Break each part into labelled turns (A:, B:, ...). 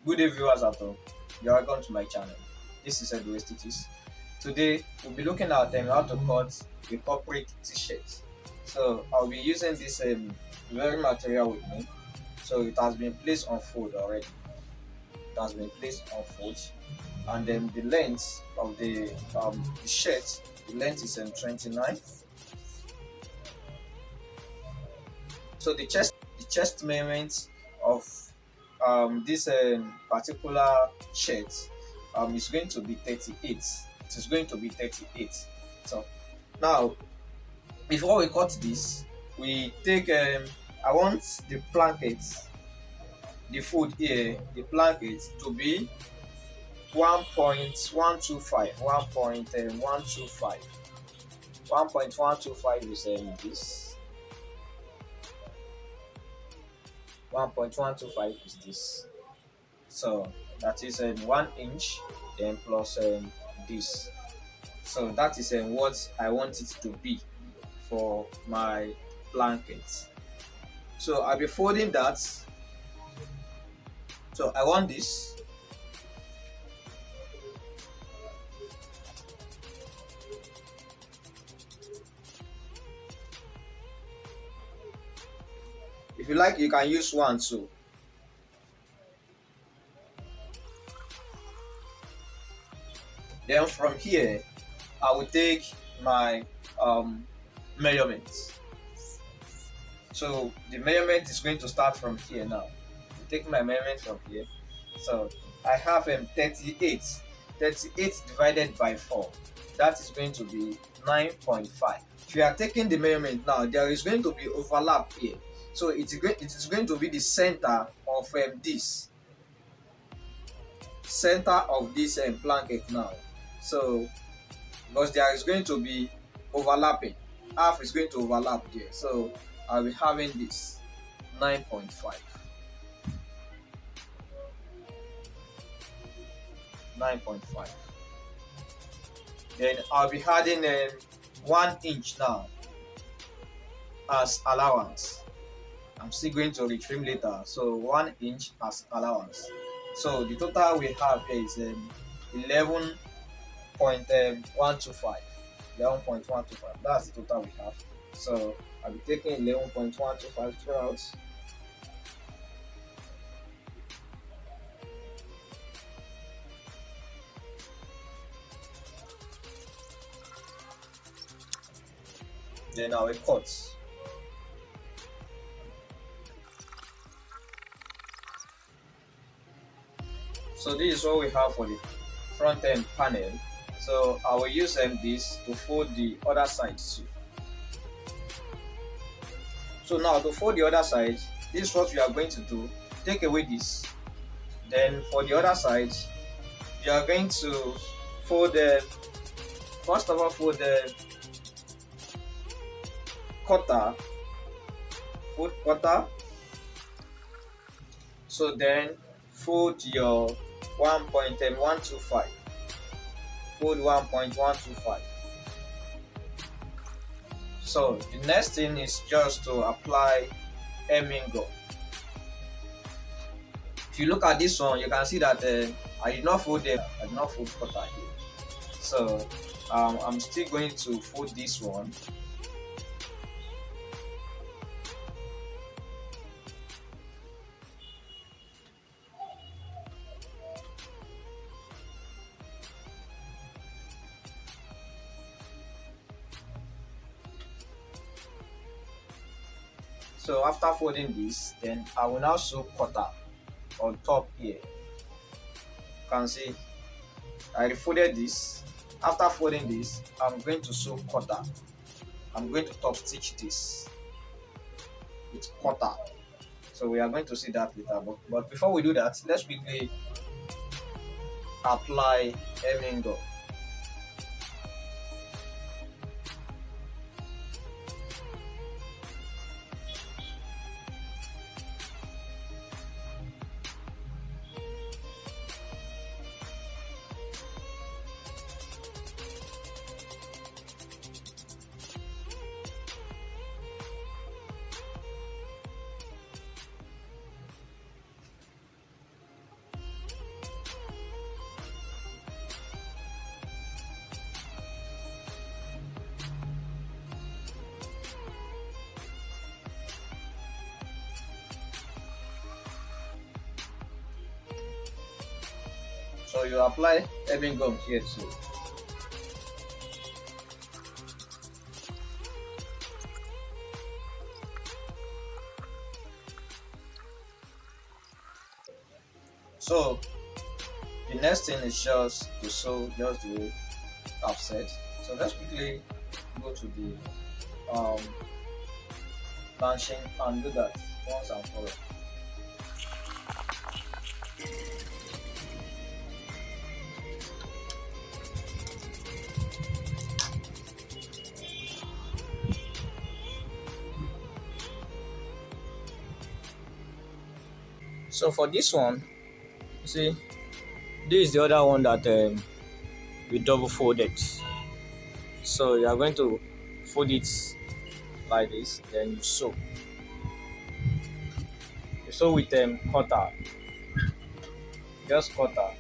A: Good day, viewers at home. You are welcome to my channel. This is Edward Stitches. Today, we'll be looking at how to cut a corporate t-shirt. So, I'll be using this very material with me. So, it has been placed on fold already. It has been placed on fold, and then the length of the shirt, the length is 29. So, the chest measurement of this particular shirt is going to be 38. It is going to be 38. So now, before we cut this, we take I want the blanket, the food here, the blanket to be 1.125. 1.125. 1.125 is this. 1.125 is this. So that is 1 inch, then plus this. So that is what I want it to be for my blanket. So I'll be folding that. So I want this. If you like, you can use one too. Then from here, I will take my measurements. So the measurement is going to start from here now. I take my measurement from here. So I have 38. 38 divided by 4. That is going to be 9.5. If you are taking the measurement now, there is going to be overlap here. So it is going to be the center of this. Center of this blanket now. So because there is going to be overlapping, half is going to overlap there. So I'll be having this 9.5. 9.5. Then I'll be adding 1 inch now as allowance. I'm still going to retrim later. So 1 inch as allowance. So the total we have here is 11.125. 11.125. That's the total we have. So I'll be taking 11.125 throughout. Then I will cut. So this is what we have for the front end panel. So I will use this to fold the other side too. So now to fold the other side, this is what we are going to do. Take away this. Then for the other side, you are going to fold first of all fold the quarter. Fold quarter. So then fold your 1.125. Fold 1.125. So the next thing is just to apply hemming gun. If you look at this one, you can see that I did not fold them. I did not fold quarter here. So I'm still going to fold this one. So after folding this, then I will now sew quarter on top here. You can see I refolded this. After folding this, I'm going to sew quarter. I'm going to top stitch this with quarter. So we are going to see that later. But before we do that, let's quickly apply hemming gun. So you apply heavy gum here too. So the next thing is just to sew just the way I've said. So let's quickly go to the um branching and do that once and for all. So for this one, you see, this is the other one that we double folded. So you are going to fold it like this, then you sew. You sew with cutter, just cutter.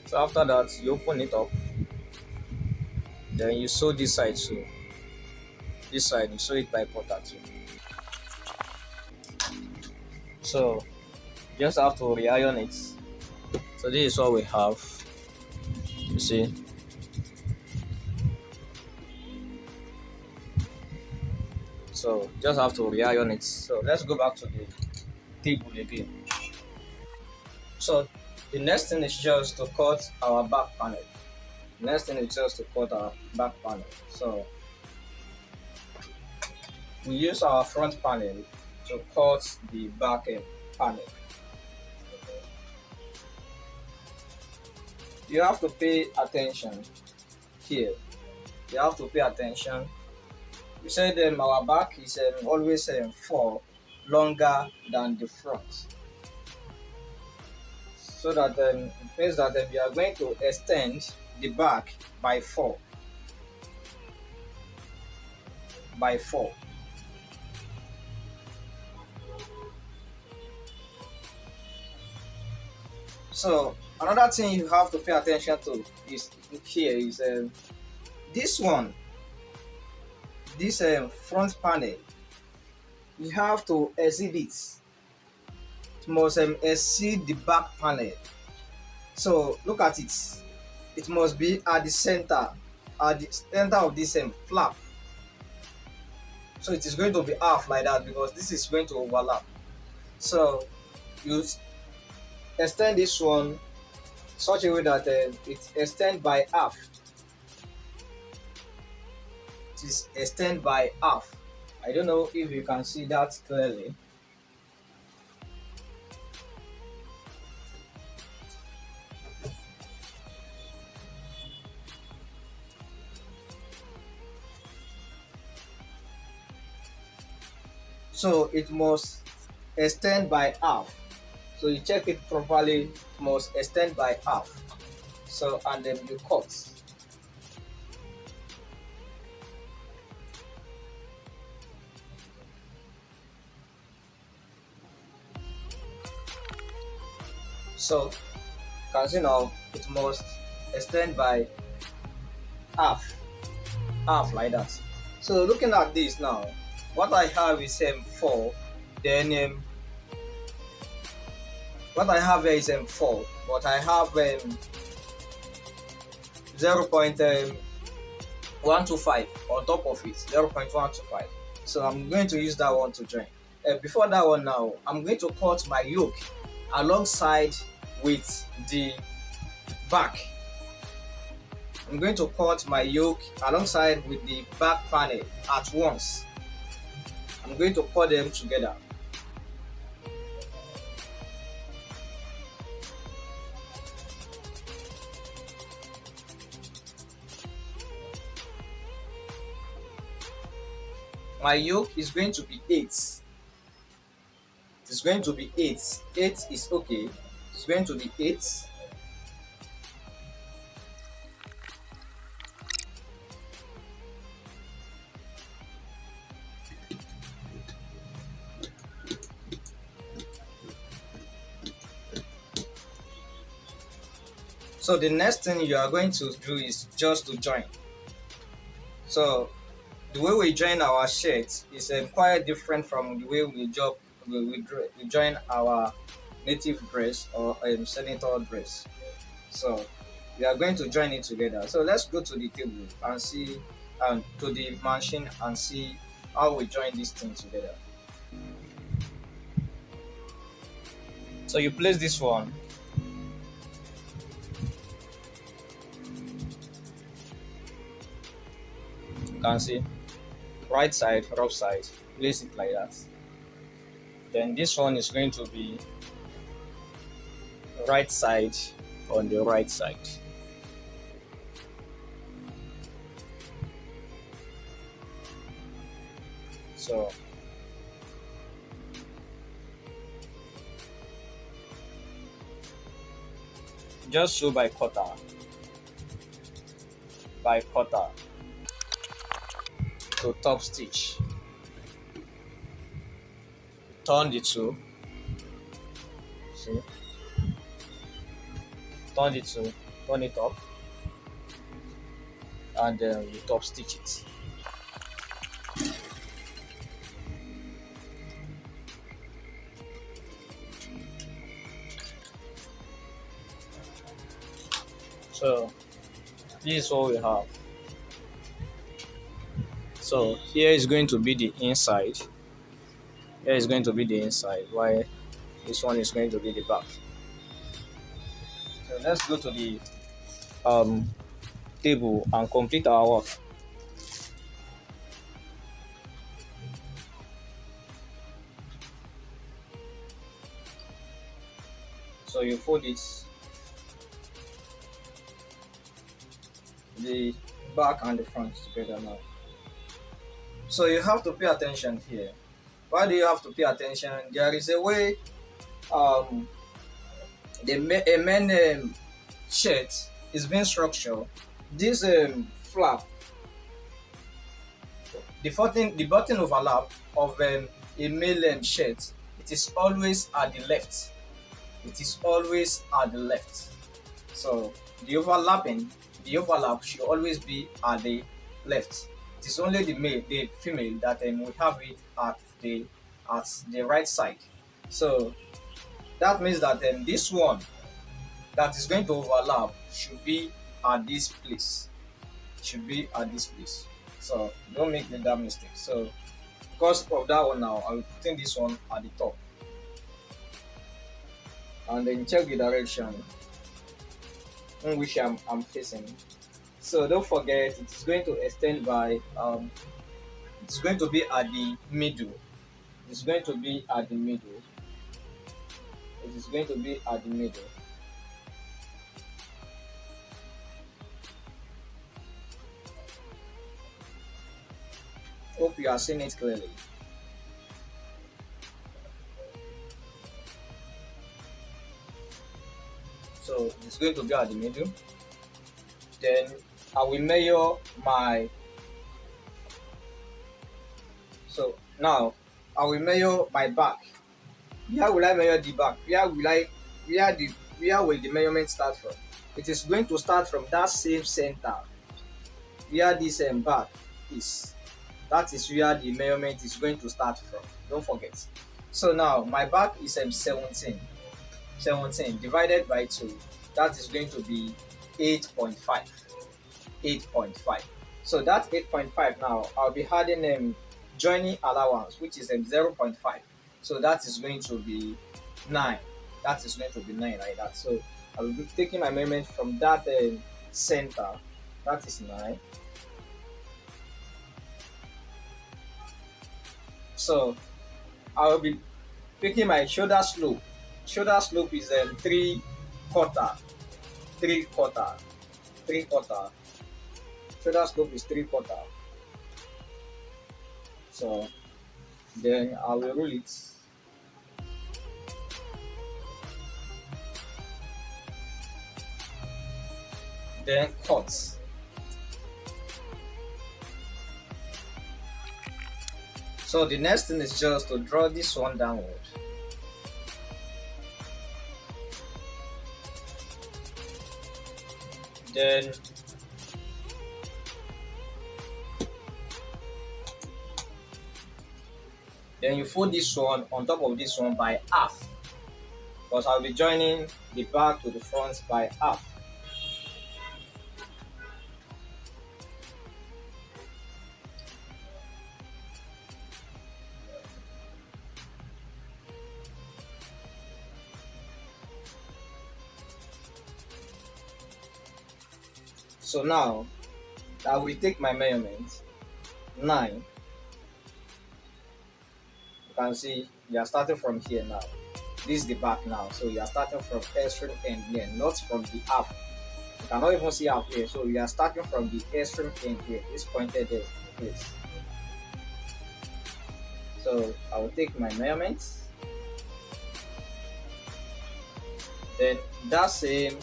A: So after that, you open it up, then you sew this side too. This side you sew it by cutter too. So just have to re-iron it. So this is what we have. You see. So just have to re-iron it. So let's go back to the table again. So the next thing is just to cut our back panel. Next thing is just to cut our back panel. So we use our front panel to cut the back panel. You have to pay attention here. You have to pay attention. We said our back is always 4 longer than the front. So that it means that we are going to extend the back by 4. By 4. So another thing you have to pay attention to is here is this one, this front panel. You have to exceed it. It must exceed the back panel. So look at it. It must be at the center of this flap. So it is going to be half like that because this is going to overlap. So you extend this one such a way that it extends by half. It is extend by half. I don't know if you can see that clearly. So it must extend by half. So you check it properly, it must extend by half. So and then you cut. So you can see now it must extend by half. Half like that. So looking at this now, what I have is 4. Then what I have here is 4, but I have 0.125 on top of it, 0.125. So I'm going to use that one to join. Before that one now, I'm going to cut my yoke alongside with the back. I'm going to cut my yoke alongside with the back panel at once. I'm going to cut them together. My yoke is going to be 8. It's going to be 8. 8 is okay. It's going to be 8. So the next thing you are going to do is just to join. So the way we join our shirts is quite different from the way we join our native dress or senator dress. So we are going to join it together. So let's go to the table and see, to the machine and see how we join this thing together. So you place this one. You can see right side, rough side. Place it like that. Then this one is going to be right side on the right side. So just sew by quarter to top stitch. Turn the two. See, turn the two, turn it up, and then you top stitch it. So this is what we have. So here is going to be the inside. Here is going to be the inside, while this one is going to be the back. So let's go to the um table and complete our work. So you fold it, the back and the front together now. So you have to pay attention here. Why do you have to pay attention? There is a way um a main shirt is being structured. This flap, the button overlap of a male shirt, it is always at the left. It is always at the left. So the overlap should always be at the left. It is only the female that will have it at the right side. So that means that this one that is going to overlap should be at this place. Should be at this place. So don't make that mistake. So because of that one now, I will put in this one at the top. And then check the direction in which I'm facing. So don't forget, it is going to extend by it's going to be at the middle. It's going to be at the middle. It is going to be at the middle. Hope you are seeing it clearly. So it's going to be at the middle. Then I will measure my. So now I will measure my back. Where will I measure the back? Where will the measurement start from? It is going to start from that same center where this back is. That is where the measurement is going to start from. Don't forget. So now my back is 17. 17 divided by 2. That is going to be 8.5. 8.5. So that 8.5 now I'll be adding joining allowance, which is 0.5. So that is going to be 9. That is going to be 9 like that. So I will be taking my measurement from that center. That is 9. So I will be picking my shoulder slope. Shoulder slope is 3/4. 3/4. 3/4. Shoulder slope is 3/4. So then I will rule it. Then cut. So the next thing is just to draw this one downward. Then you fold this one on top of this one by half, because I'll be joining the back to the front by half. So now I will take my measurement 9. You can see you are starting from here now. This is the back now, so you are starting from extreme end here, not from the half. You cannot even see half here, so you are starting from the extreme end here. This pointed there, please. So I will take my measurements. Then that same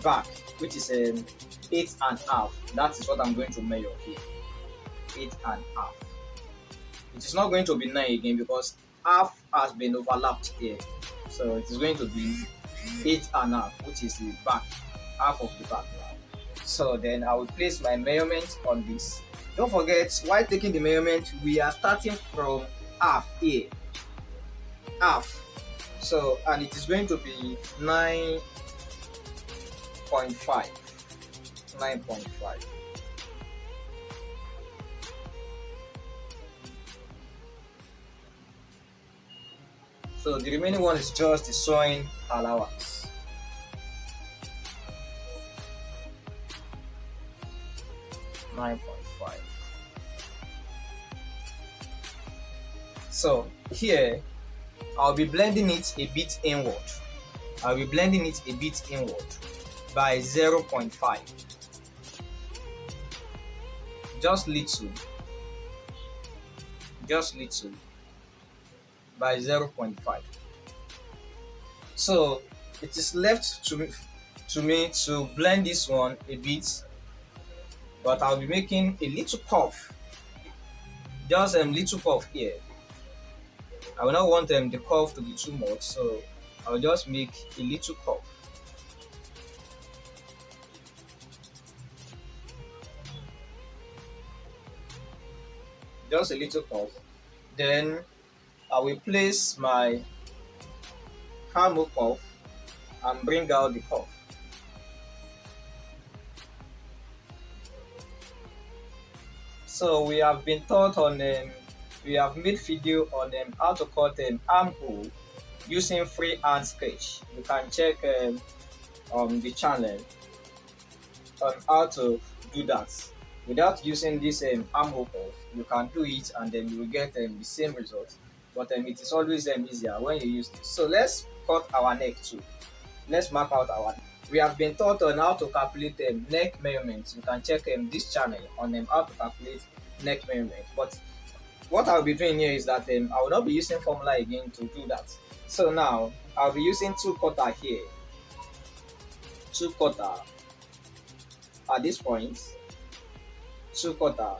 A: back, which is 8.5, that is what I'm going to measure here. 8.5. It is not going to be 9 again because half has been overlapped here. So it is going to be 8.5, which is the back, half of the back now. So then I will place my measurement on this. Don't forget, while taking the measurement, we are starting from half here. Half. So, and it is going to be 9.5. 9.5. So the remaining one is just the sewing allowance. So here I'll be blending it a bit inward. By 0.5. Just little by 0.5. So it is left to me to blend this one a bit, but I'll be making a little curve, just a little curve here. I will not want the curve to be too much, so I'll just make a little curve. Just a little curve. Then I will place my hammer curve and bring out the curve. So we have been taught on we have made video on how to cut armhole using freehand sketch. You can check on the channel on how to do that without using this armhole curve. You can do it and then you will get the same result, but it is always easier when you use this. So let's cut our neck too. Let's mark out our neck. We have been taught on how to calculate neck measurements. You can check this channel on how to calculate neck measurement. But what I'll be doing here is that I will not be using formula again to do that. So now I'll be using 2 cutter here. 2 cutter at this point. 2 cutter.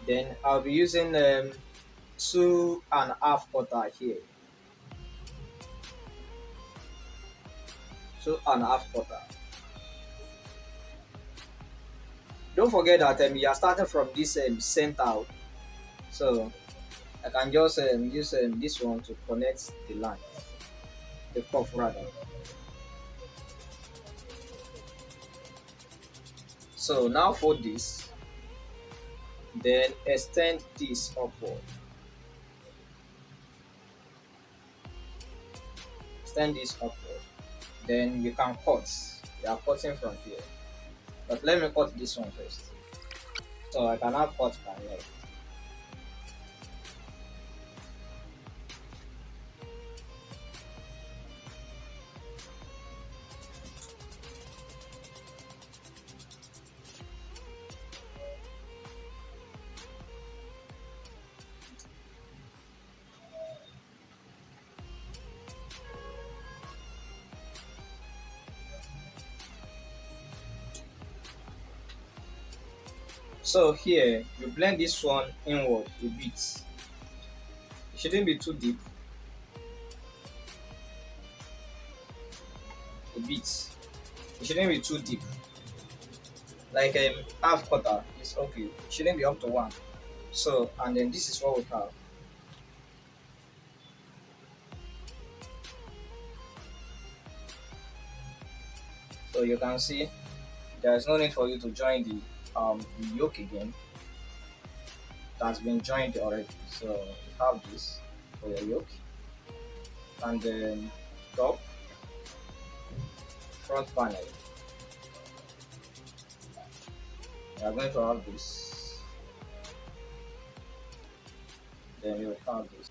A: Then I'll be using 2.5 cutter here. 2.5 cutter. Don't forget that you are starting from this center, so I can just use this one to connect the line, the curve rather. So now fold this, then extend this upward. Extend this upward. Then you can cut. You are cutting from here. But let me cut this one first. So I can now cut my leg. So here you blend this one inward a bit. It shouldn't be too deep. A bit. It shouldn't be too deep. like half quarter is okay, shouldn't be up to one. So and then this is what we have. So you can see there's no need for you to join the yolk again. That's been joined already. So you have this for your yolk, and then top front panel. You are going to have this. Then you have this.